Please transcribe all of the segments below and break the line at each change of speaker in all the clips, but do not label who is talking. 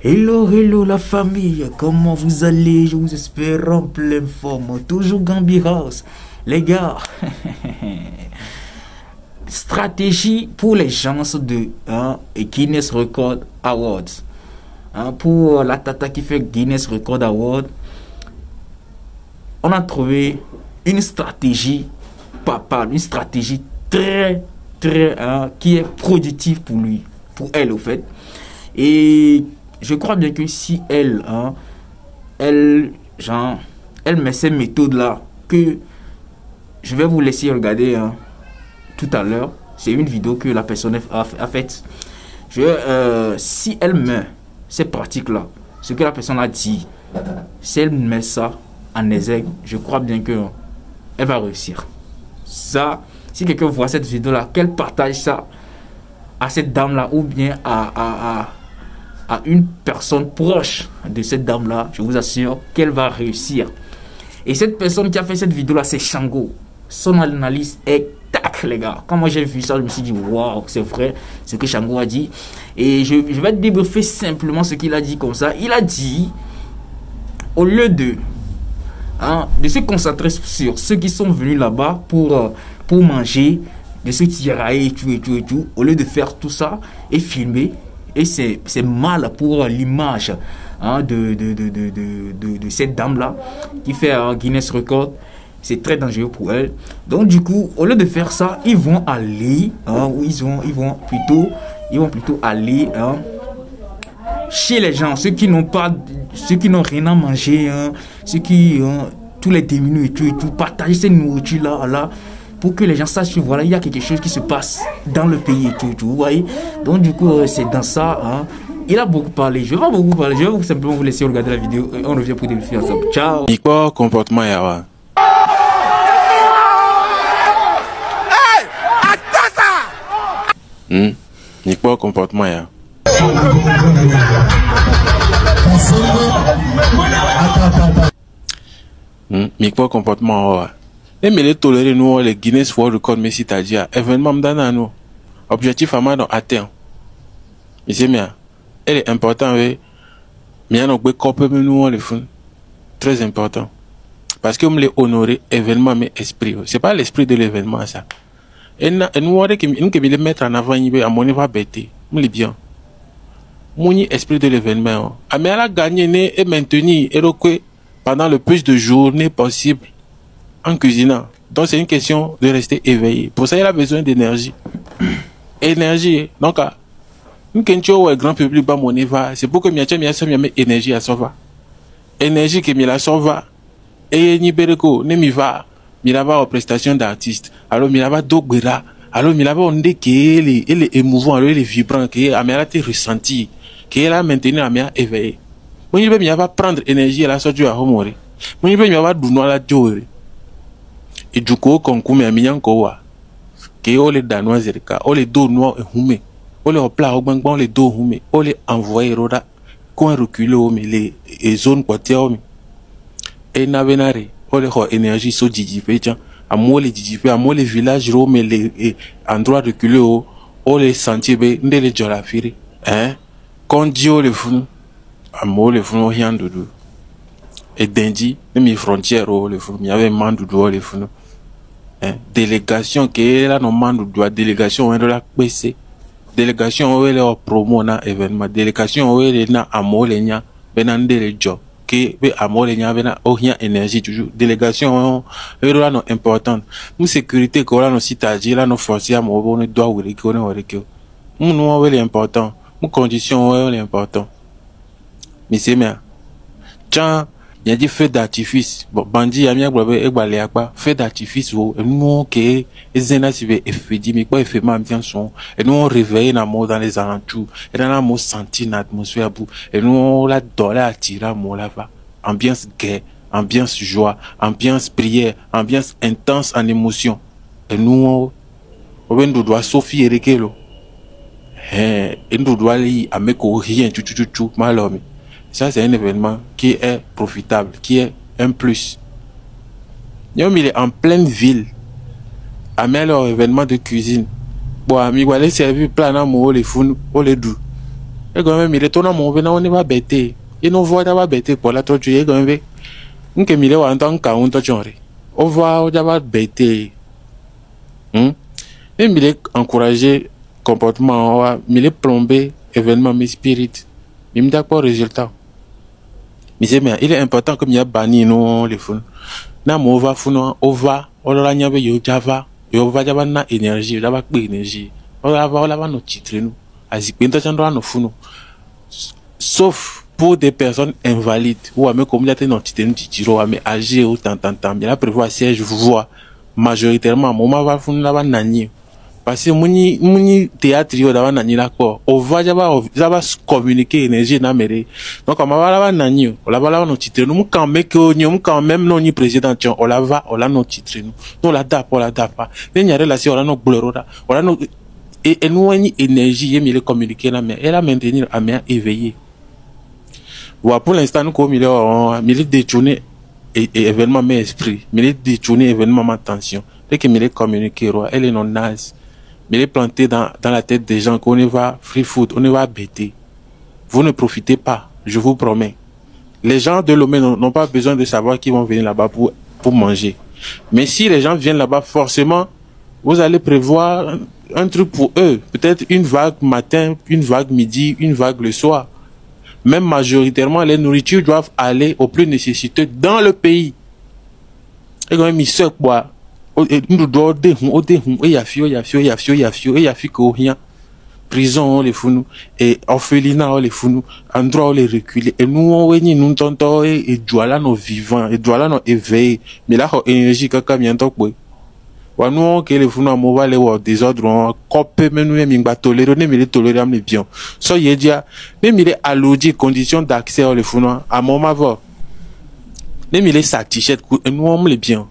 Hello, hello la famille, comment vous allez? Je vous espère en pleine forme, toujours Gambiras. Les gars, stratégie pour les gens de Guinness Record Awards. Pour la tata qui fait Guinness Record Award, on a trouvé une stratégie, une stratégie très qui est productive pour lui, pour elle au fait. Et je crois bien que si elle met ces méthodes là que je vais vous laisser regarder tout à l'heure, c'est une vidéo que la personne a faite. Si elle met ces pratiques là, ce que la personne a dit, si elle met ça en exergue, je crois bien que elle va réussir. Ça, si quelqu'un voit cette vidéo là, qu'elle partage ça à cette dame là ou bien à une personne proche de cette dame là, je vous assure qu'elle va réussir. Et cette personne qui a fait cette vidéo là, c'est Shango. Son analyse est tac les gars. Quand moi j'ai vu ça, je me suis dit waouh, c'est vrai ce que Shango a dit. Et je vais débriefer simplement ce qu'il a dit comme ça. Il a dit, au lieu de se concentrer sur ceux qui sont venus là-bas pour manger, de se tirailler et tout, au lieu de faire tout ça et filmer. Et c'est mal pour l'image de cette dame-là qui fait un Guinness Record. C'est très dangereux pour elle. Donc du coup, au lieu de faire ça, ils vont aller, ils vont plutôt aller chez les gens, ceux qui n'ont rien à manger, ceux qui tous les démunis et tout, partager cette nourriture là. Pour que les gens sachent que voilà, il y a quelque chose qui se passe dans le pays et tout, vous voyez. Donc du coup, c'est dans ça. Il a beaucoup parlé. Je vais simplement vous laisser regarder la vidéo. Et on revient pour des filles ensemble. Ciao.
Quoi comportement yawa?
Hey, attends ça.
Ni quoi comportement ya? Mi quoi comportement yawa? Et mais les tolérer nous les Guinness World Record mais c'est-à-dire événement m'dana nous objectif à moi atteint. Mais c'est bien. Elle est important oui. Mais on peut couper nous les fonds. Très important. Parce que on les honorer événement mais esprit. C'est pas l'esprit de l'événement ça. Et nous on que les mettre en avant à mon niveau bêté. On les bien. Mon esprit de l'événement. Ah mais elle a gagné et maintenu et pendant le plus de journées possible. En cuisinant. Donc c'est une question de rester éveillé. Pour ça, il a besoin d'énergie. Énergie. Donc, nous quand grand public bas mon va, c'est pour que miacha énergie à sauva. Énergie que la sauva. Et ni bereko, ne mi va, mi la va aux prestations d'artistes. Alors mi la va dogbera. Alors mi la va on dit qu'il est émouvant, alors il est vibrant, qu'il a été ressenti, qu'il a maintenu la mienne éveillé. Moi je vais mi va prendre énergie à la sortie à homori. Moi je vais mi va douno la joie. Et du coup, quand on a mis un koa, que on les danois zerika, on les dos noirs et hume, on les plat au banc, on les dos hume, on les envoie roda, qu'on recule au milieu, les zones quartier et n'avenare, on les a énergie so djifé, à moi les djifé, à moi les villages ro, mais les endroits reculés au, on les sentiers bé, ne les jolafiri, quand Dio les fous, à moi les fous rien de deux. Et d'Indi, mes frontières, les fous, il y avait mandou les fous. Délégation qui est là, non mandou, délégation, on est là, PC. Délégation, on est là, promo, na événement. Délégation, on est là, à Molenia, benande les jobs. Qui est à Molenia, benande, rien énergie, toujours. Délégation, on est là, non importante. Nous, sécurité, qu'on a nos citadins, là, nos forces, on doit ouvrir, on est nous, on est important. Nos conditions, on est important. Mais c'est bien. Tiens, il y a des feux d'artifice. Bon, bandit, il y a feux d'artifice, nous, qui est mais quoi, fait mal, bien son. Et nous, on réveille dans les alentours. Et dans la mot senti l'atmosphère, et nous, on la doit attirer à mon là-bas. Ambiance gaie, ambiance joie, ambiance prière, ambiance intense en émotion. Et nous, on doit Sophie et Rekelo. Et nous, doit aller à mes rien, tout, malhomme. Ça, c'est un événement qui est profitable, qui est un plus. Il est en pleine ville. À leur événement de cuisine. Bon, ami, va aller servir plein d'amour, les fous, les doux. Et quand même, il est tourné mon venant, on est pas bêté. Et nous voit pas bêté pour la torture, quand même. On que mille en tant qu'un torture. On voit, on va bêté. Et il est encouragé, comportement, il est plombé, événement, mes spirites. Il me dit pas résultat. Mais c'est bien, il est important comme il y a banni, non, les fonds. Na mo va funo ova olola nyabe yo java na énergie java pe énergie ola va no titre nous azikpe nto chando no funo sauf pour des personnes invalides ou ame communauté no titre nous titiro ame âgé ou tant il a prévu siège voix majoritairement moma va funo la nani parce que muni théâtre yo da nani la ko ova java communiquer énergie na mere donc on va la nani on va no titre nous quand même non ni président on la va on la no titre nous la da pas il y a relation on la no blorora on la no et nous ni énergie et le communiquer na mais elle a maintenir à mer éveillé voilà pour l'instant nous comme il détourner et événement mais esprit il détourner événement ma attention dès que il communiquer elle est non naze. Mais il est planté dans la tête des gens qu'on va free food, on va bêter. Vous ne profitez pas, je vous promets. Les gens de Lomé n'ont pas besoin de savoir qu'ils vont venir là-bas pour manger. Mais si les gens viennent là-bas, forcément, vous allez prévoir un truc pour eux. Peut-être une vague matin, une vague midi, une vague le soir. Même majoritairement, les nourritures doivent aller aux plus nécessiteux dans le pays. Et quand même, ils se quoi. Nous doit prison les fous et orphelinat les fous endroit les reculer et nous on nous tonton et doit nos vivants et doit nos éveillés mais là énergie kaka miento quoi wa nous que les fous na mova les wa désordre on copé mais nous mi ba tolérer mais les tolérer am les bien so y dia même il est alourdi conditions d'accès les fous à moment va même il est satisfait et nous on les bien.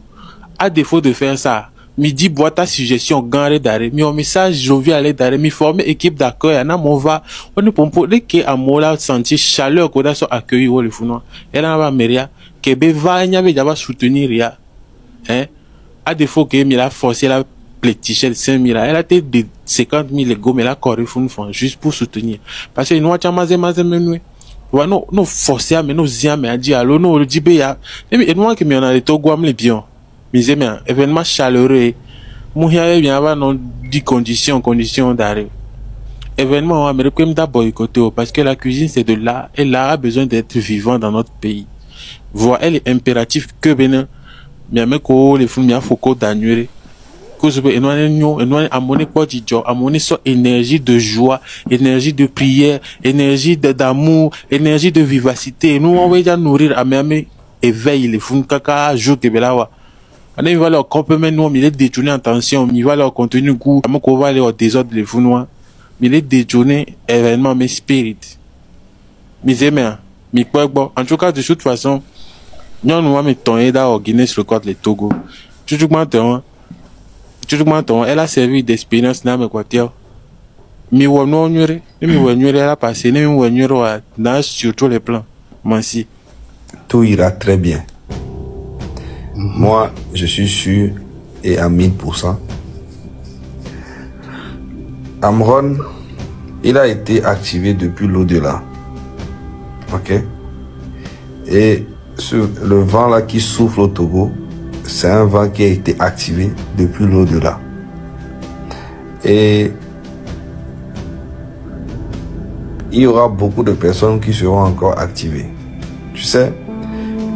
À défaut de faire ça, midi boîte à suggestion, gare d'arrêt, mi un message jovial d'arrêt, mi former équipe d'accueil, on va, on ne peut pas, dès qu'il y a un mot là, sentir chaleur qu'on a sur accueilli ou le founoir. Elle en va méria, qu'elle va, il y avait déjà soutenir, rien. Hein? À défaut que mi la forcé la plétichette 5 000, elle a été de 50 000 go, mais la corée founoir, juste pour soutenir. Parce que nous, on a nous forcer à, mais nous, mais à dire, allô, nous, le dit, et nous, que mi en a les toguam les biens. Mais c'est bien, événement chaleureux, mouillé bien avoir non 10 conditions d'arrêt. Événement, on va me boycotter parce que la cuisine c'est de l'art et l'art a besoin d'être vivant dans notre pays. Voir elle est impératif que ben, mais les films bien faut qu'on d'annuler. Que je veux énormément amener quoi du job, amener sur énergie de joie, énergie de prière, énergie d'amour, énergie de vivacité. Nous on va déjà nourrir à même éveil les films kaka jour que belawa. Il va leur complètement nous, il est détourné en tension, il va leur contenu goût, on va aller au désordre les fous noirs, il est détourné événement mes spirits. Mais c'est bien, mais quoi bon, en tout cas de toute façon, nous on va tourner dans au Guinness Record les Togo. Tout elle a servi d'expérience dans l'Équateur. Mais on elle a passé, sur tous les plans. Merci.
Tout ira très bien. Moi, je suis sûr et à 1000%. Amron, il a été activé depuis l'au-delà. Ok? Et sur le vent là qui souffle au Togo, c'est un vent qui a été activé depuis l'au-delà. Et il y aura beaucoup de personnes qui seront encore activées. Tu sais,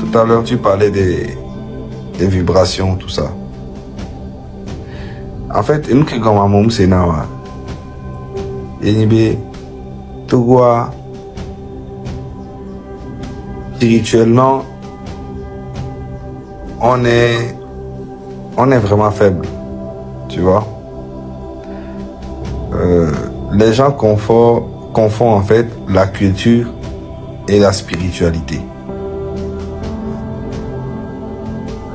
tout à l'heure tu parlais des vibrations, tout ça. En fait, nous qui sommes à Moum Sénawa, et Togo, spirituellement, on est vraiment faible, tu vois. Les gens confondent en fait la culture et la spiritualité.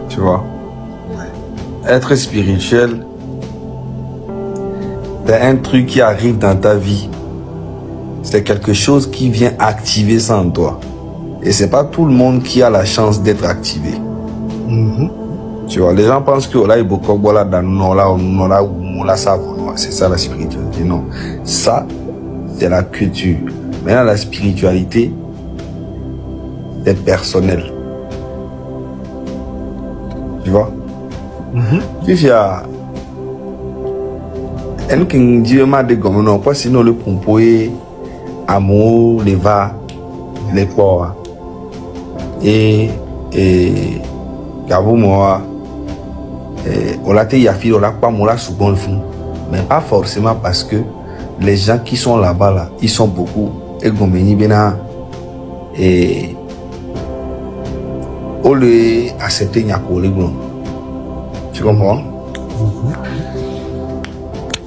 Tu vois, être spirituel, c'est un truc qui arrive dans ta vie. C'est quelque chose qui vient activer ça en toi. Et c'est pas tout le monde qui a la chance d'être activé. Tu vois, les gens pensent que là, il y a beaucoup de c'est ça la spiritualité. Non, ça, c'est la culture. Maintenant, la spiritualité, c'est personnel. Tu vois? Il y a un qui dit de gomme, non, pas sinon le pompoé, amour, les va, les porcs. Et moi, on l'a dit, on l'a pas moi souvent le fond, mais pas forcément parce que les gens qui sont là-bas là, ils sont beaucoup et gommeni bena et on les accepter nyako les gros. Tu comprends?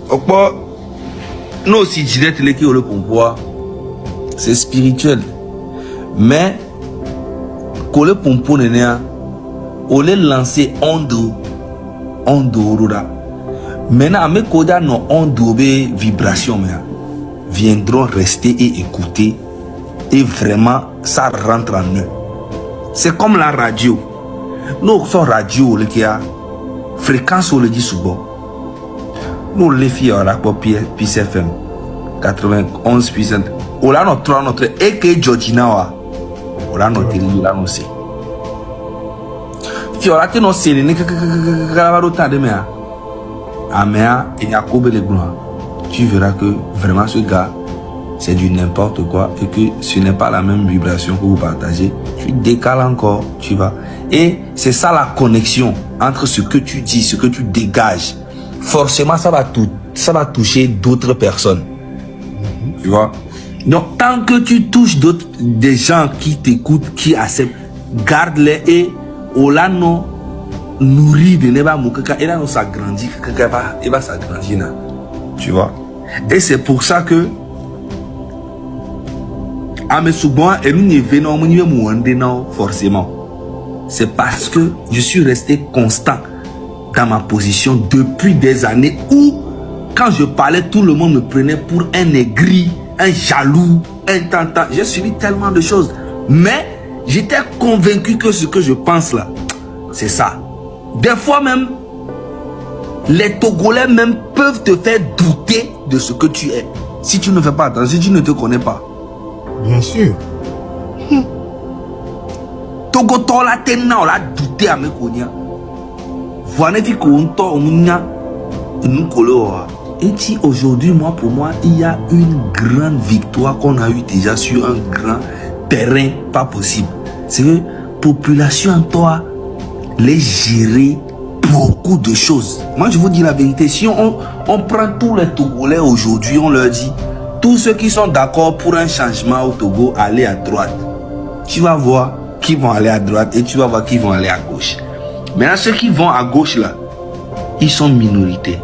Pourquoi nous aussi direct les qui ont le pouvoir, c'est spirituel, mais qu'on le pompo nénéa, on les lancer en dos là. Maintenant, mes codas non en dos vibration viendront rester et écouter et vraiment ça rentre en eux. C'est comme la radio. Nous sommes radio qui a fréquence on le dit souvent. Nous les filles on a pas Peace FM 91%. On a notre et que Georgina on a notre là non c'est. Fi on a que non c'est ne que Améa et Yacoub les Gouins. Tu verras que vraiment ce gars c'est du n'importe quoi et que ce n'est pas la même vibration que vous partagez. Tu décales encore, tu vas. Et c'est ça la connexion entre ce que tu dis, ce que tu dégages. Forcément, ça va toucher d'autres personnes. Tu vois? Donc, tant que tu touches des gens qui t'écoutent, qui acceptent, garde-les et Olano nourrit de neba moukaka et là nous s'agrandit, il va s'agrandir. Tu vois? Et c'est pour ça que et nous forcément. C'est parce que je suis resté constant dans ma position depuis des années où, quand je parlais, tout le monde me prenait pour un aigri, un jaloux, un tantan. J'ai subi tellement de choses. Mais j'étais convaincu que ce que je pense là, c'est ça. Des fois même, les Togolais même peuvent te faire douter de ce que tu es. Si tu ne fais pas attention, si tu ne te connais pas.
Bien sûr.
Togo tola tena on l'a douté à mes cognacs. Voilà dit qu'on t'a nous coloa. Et si aujourd'hui, moi pour moi, il y a une grande victoire qu'on a eu déjà sur un grand terrain pas possible. C'est que population en toi les gérer beaucoup de choses. Moi je vous dis la vérité, si on prend tous les Togolais aujourd'hui, on leur dit tous ceux qui sont d'accord pour un changement au Togo, aller à droite. Tu vas voir qui vont aller à droite et tu vas voir qui vont aller à gauche. Maintenant, ceux qui vont à gauche là, ils sont minorités.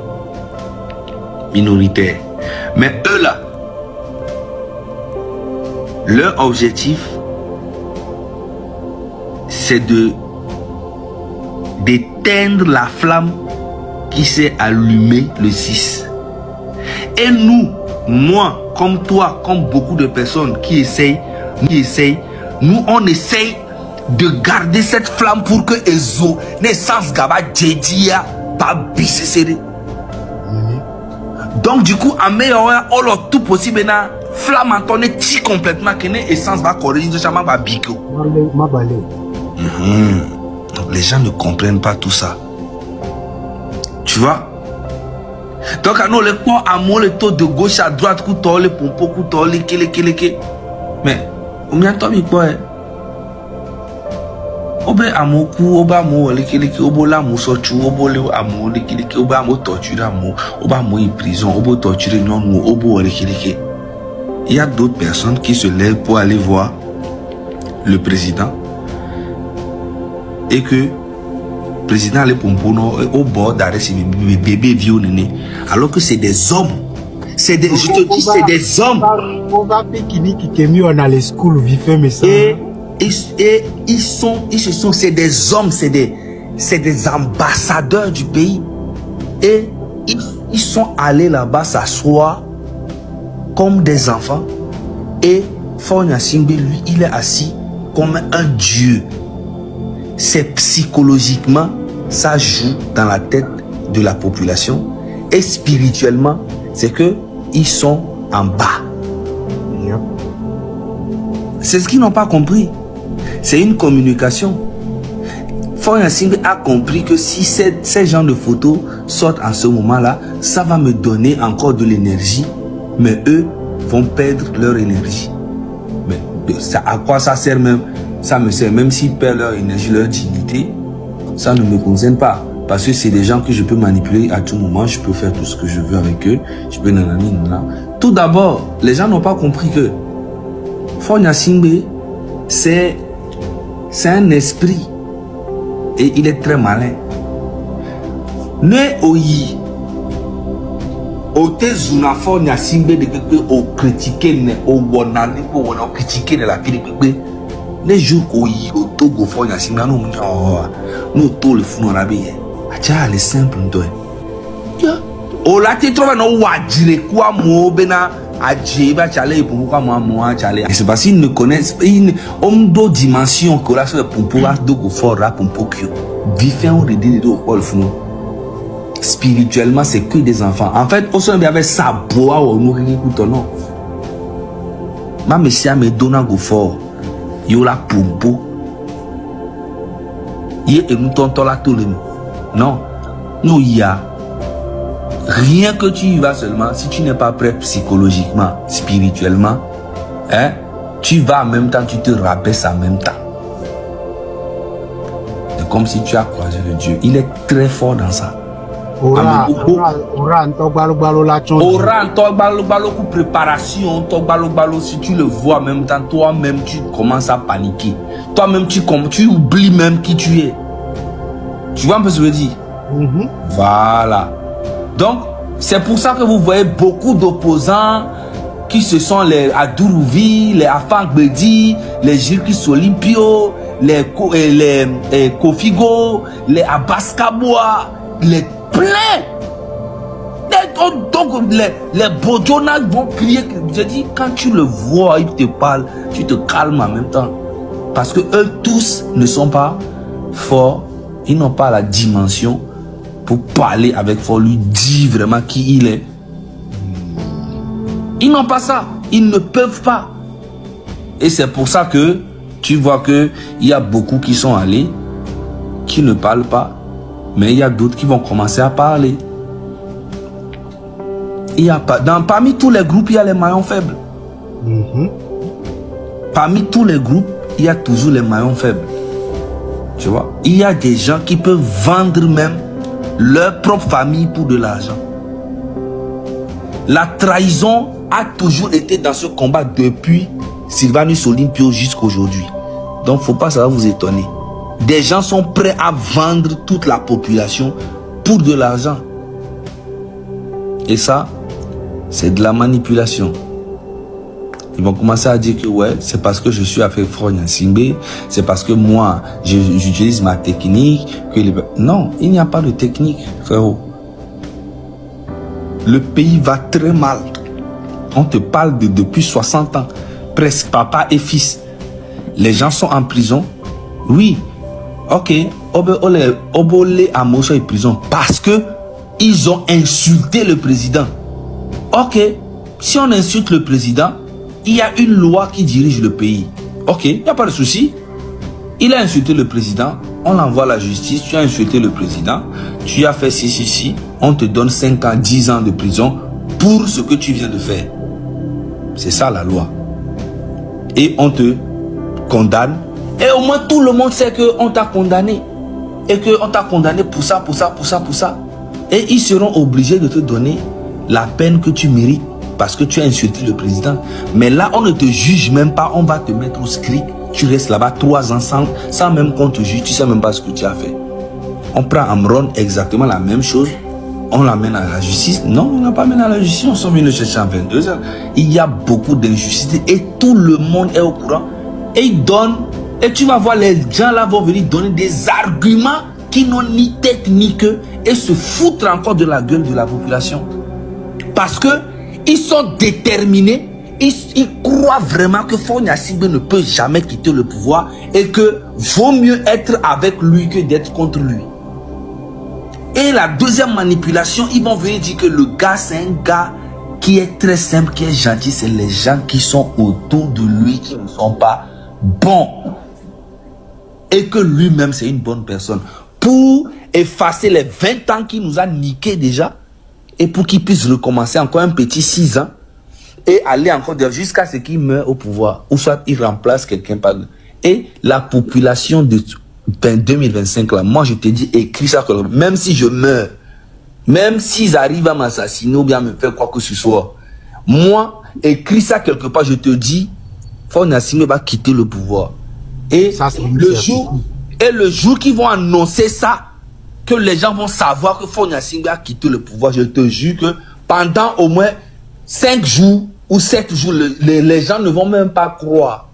Minoritaires. Mais eux là, leur objectif, c'est d'éteindre la flamme qui s'est allumée le 6. Et nous, moi, comme toi, comme beaucoup de personnes qui essayent, nous on essaye de garder cette flamme pour que Ezo naissance gaba djedia pas bisser. Donc du coup, à meilleur on l'a tout possible na flamme en tonne ti complètement que ne essence va corriger de chama va bico. Les gens ne comprennent pas tout ça. Tu vois? Donc, à nous, les points à moi, le taux de gauche à droite, couteau, les pompos, couteau, les kélé. Mais, on y a tout mis quoi? Obe amoku, oba mo, les kélé, obola mo sochu, obole amo, les kélé, oba mo torture amo, oba mo en prison, obo torture non mo, obo les kélé. Il y a d'autres personnes qui se lèvent pour aller voir le président et que président les pompono au bord d'arrêt c'est bébé vieux néné alors que c'est des hommes, c'est des, je te dis c'est des hommes.
On va pékini qui mis on a les schools vifé mais ça
et ils se sont c'est des hommes, c'est des ambassadeurs du pays et ils sont allés là-bas s'asseoir comme des enfants et Fonya Simbe lui il est assis comme un dieu. C'est psychologiquement, ça joue dans la tête de la population. Et spirituellement, c'est que ils sont en bas. C'est ce qu'ils n'ont pas compris. C'est une communication. Faure Gnassingbé a compris que si ces genres de photos sortent en ce moment-là, ça va me donner encore de l'énergie. Mais eux vont perdre leur énergie. Mais ça, à quoi ça sert même? Ça me sert, même s'ils perdent leur énergie, leur dignité, ça ne me concerne pas. Parce que c'est des gens que je peux manipuler à tout moment, je peux faire tout ce que je veux avec eux, je peux nanani, nanana. Tout d'abord, les gens n'ont pas compris que Faure Gnassingbé, c'est un esprit et il est très malin. Ne oyi ote zuna Faure Gnassingbé de quelque au critiquer ne au bonani pour on critiquer de la vie de les jours oyi au Togo Faure Gnassingbé nous tout le fou na bien acha les simple ndo o la ti trouve no wajire kwa mo bena adjeba chale pour quoi moi chale c'est parce qu'ils ne connaissent une homme de dimension que là sur le pompo là dogo fort là pompo kyo différent de dire de quoi le fou spirituellement c'est que des enfants en fait on s'en avait sa boa ou nous écoute non ma monsieur me donne go fort yo la pompo y et nous tonton là tout le non nous y a rien que tu y vas seulement, si tu n'es pas prêt psychologiquement, spirituellement, hein, tu vas en même temps, tu te rabaisses en même temps. C'est comme si tu as croisé le Dieu. Il est très fort dans ça. Préparation, si tu le vois en même temps, toi-même tu commences à paniquer. Toi-même tu oublies même qui tu es. Tu vois un peu ce que je veux dire? Voilà. Donc, c'est pour ça que vous voyez beaucoup d'opposants qui se sont les Adourouvi, les Afang Bedi, les Gilles Solimpio, les Kofigo, les Abbas Kaboua, les pleins. Donc, les Bodjonas vont crier. Je dis, quand tu le vois, il te parle, tu te calmes en même temps. Parce que eux tous ne sont pas forts, ils n'ont pas la dimension pour parler avec Faure, lui dire vraiment qui il est. Ils n'ont pas ça. Ils ne peuvent pas. Et c'est pour ça que tu vois qu'il y a beaucoup qui sont allés, qui ne parlent pas, mais il y a d'autres qui vont commencer à parler. Il y a pas, parmi tous les groupes, il y a les maillons faibles. Parmi tous les groupes, il y a toujours les maillons faibles. Tu vois, il y a des gens qui peuvent vendre même leur propre famille pour de l'argent. La trahison a toujours été dans ce combat depuis Sylvanus Olympio jusqu'à aujourd'hui. Donc, faut pas ça va vous étonner. Des gens sont prêts à vendre toute la population pour de l'argent. Et ça, c'est de la manipulation. Ils vont commencer à dire que ouais, c'est parce que je suis avec Faure Gnassingbé, c'est parce que moi, j'utilise ma technique. Que les... Non, il n'y a pas de technique, frérot. Le pays va très mal. On te parle de depuis 60 ans, presque papa et fils. Les gens sont en prison. Oui, ok, Obole Amoso est en prison parce que ils ont insulté le président. Ok, si on insulte le président, il y a une loi qui dirige le pays. Ok, il n'y a pas de souci. Il a insulté le président, on l'envoie à la justice, tu as insulté le président, tu as fait si, on te donne 5 ans, 10 ans de prison pour ce que tu viens de faire. C'est ça la loi. Et on te condamne. Et au moins tout le monde sait qu'on t'a condamné. Et qu'on t'a condamné pour ça. Et ils seront obligés de te donner la peine que tu mérites. Parce que tu as insulté le président. Mais là, on ne te juge même pas. On va te mettre au script. Tu restes là-bas 3 ans sans même qu'on te juge. Tu ne sais même pas ce que tu as fait. On prend Amron exactement la même chose. On l'amène à la justice. Non, on n'a pas amené à la justice. On s'en vient le chercher en 22 heures. Il y a beaucoup d'injustices. Et tout le monde est au courant. Et ils donnent. Et tu vas voir, les gens là vont venir donner des arguments qui n'ont ni tête ni queue. Et se foutre encore de la gueule de la population. Parce que ils sont déterminés, ils croient vraiment que Faure Gnassingbé ne peut jamais quitter le pouvoir et que vaut mieux être avec lui que d'être contre lui. Et la deuxième manipulation, ils vont venir dire que le gars, c'est un gars
qui est très simple, qui est gentil, c'est les gens qui sont autour de lui, qui ne sont pas bons. Et que lui-même, c'est une bonne personne. Pour effacer les 20 ans qu'il nous a niqués déjà, et pour qu'il puisse recommencer encore un petit 6 ans, et aller encore jusqu'à ce qu'il meure au pouvoir, ou soit il remplace quelqu'un par... Et la population de 2025, là, moi je te dis, écris ça, même si je meurs, même s'ils arrivent à m'assassiner ou bien me faire quoi que ce soit, moi, écris ça quelque part, je te dis, Faure Gnassingbé va quitter le pouvoir. Et ça, le jour qu'ils vont annoncer ça, que les gens vont savoir que Faure Gnassingbé a quitté le pouvoir, je te jure que pendant au moins 5 jours ou 7 jours, les gens ne vont même pas croire.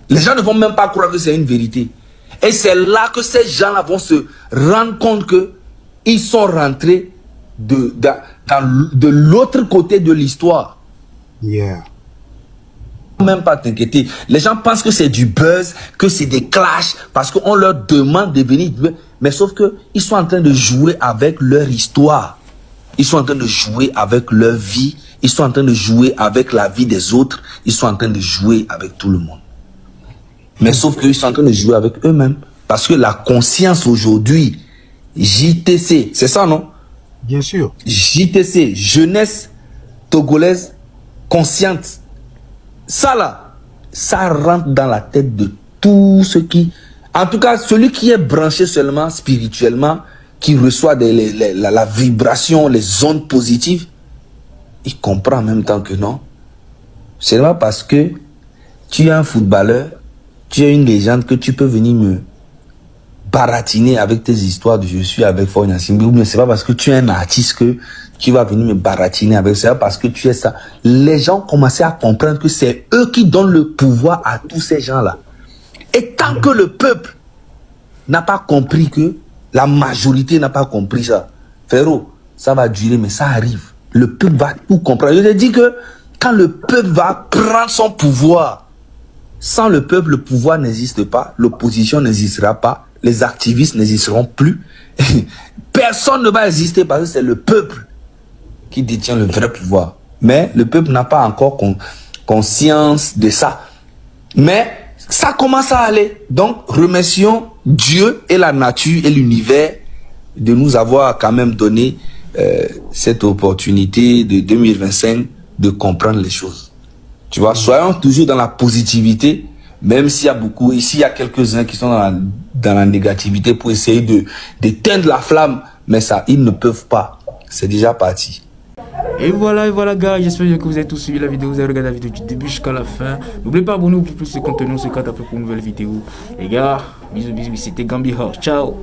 Les gens ne vont même pas croire que c'est une vérité. Et c'est là que ces gens-là vont se rendre compte que ils sont rentrés de l'autre côté de l'histoire.
Yeah.
Même pas t'inquiéter. Les gens pensent que c'est du buzz, que c'est des clashs, parce qu'on leur demande de venir. Mais sauf que ils sont en train de jouer avec leur histoire. Ils sont en train de jouer avec leur vie. Ils sont en train de jouer avec la vie des autres. Ils sont en train de jouer avec tout le monde. Mais sauf qu'ils sont en train de jouer avec eux-mêmes. Parce que la conscience aujourd'hui, JTC, c'est ça, non?
Bien sûr.
JTC, jeunesse togolaise consciente. Ça là, ça rentre dans la tête de tous ceux qui... En tout cas, celui qui est branché seulement spirituellement, qui reçoit la vibration, les ondes positives, il comprend en même temps que non. C'est pas parce que tu es un footballeur, tu es une légende, que tu peux venir me baratiner avec tes histoires de je suis avec Faure Gnassingbé, ou bien c'est pas parce que tu es un artiste que tu vas venir me baratiner avec ça, parce que tu es ça. Les gens commençaient à comprendre que c'est eux qui donnent le pouvoir à tous ces gens-là. Et tant que le peuple n'a pas compris que, la majorité n'a pas compris ça, frérot, ça va durer, mais ça arrive. Le peuple va tout comprendre. Je te dis que quand le peuple va prendre son pouvoir, sans le peuple, le pouvoir n'existe pas, l'opposition n'existera pas, les activistes n'existeront plus. Personne ne va exister parce que c'est le peuple qui détient le vrai pouvoir. Mais le peuple n'a pas encore conscience de ça. Mais ça commence à aller. Donc, remercions Dieu et la nature et l'univers de nous avoir quand même donné cette opportunité de 2025 de comprendre les choses. Tu vois, soyons toujours dans la positivité, même s'il y a beaucoup, ici il y a quelques-uns qui sont dans la négativité pour essayer d'éteindre la flamme, mais ça, ils ne peuvent pas. C'est déjà parti.
Et voilà gars, j'espère que vous avez tous suivi la vidéo, vous avez regardé la vidéo du début jusqu'à la fin. N'oubliez pas d'abonner pour plus de contenu, on se capte après pour une nouvelle vidéo. Les gars, bisous, c'était Gambi House, ciao.